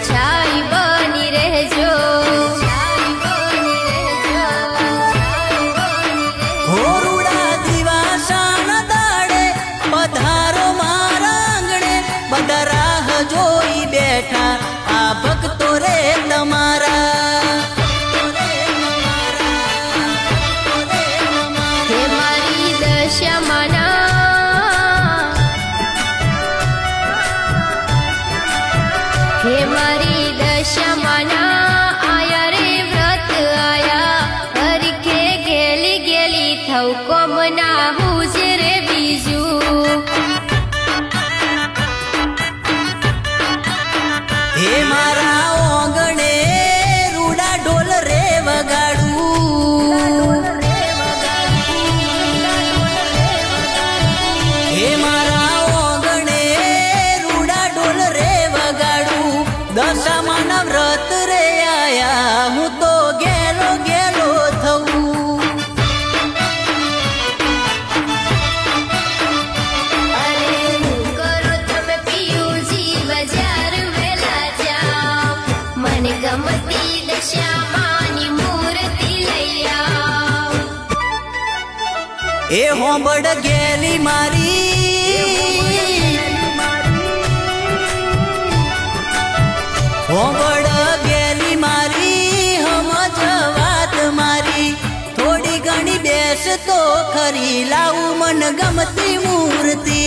છાઈ બની રહેજો હોરુડા દિવાસાના દાડે પધારો મારા આંગણે બધા રાહ જોઈ બેઠા આ ભક્તો રે તમારા હે મારી દશામાના હે મારી દશામાના આયા રે વ્રત આયા હરખે ગેલી ગેલી થઉ કોમના હુજ રે બીજું હે મારા ઓગણે રૂડા ઢોલ રે વગાડું હે મારા ઓગણે રૂડા ઢોલ રે વગાડું દશામાના વ્રત રે આયા હું તો ગેલો ગેલો થઉં અરે હું કરો તમે પિયુજી બજાર વેલા જાઓ મને ગમતી દશામાની મૂર્તિ લઈ આવ એ હોંબડ ગેલી મારી હોંબડ ગેલી મારી હમજ વાત મારી થોડી ઘણી બેસ તો ખરી લાવું મન ગમતી મૂર્તિ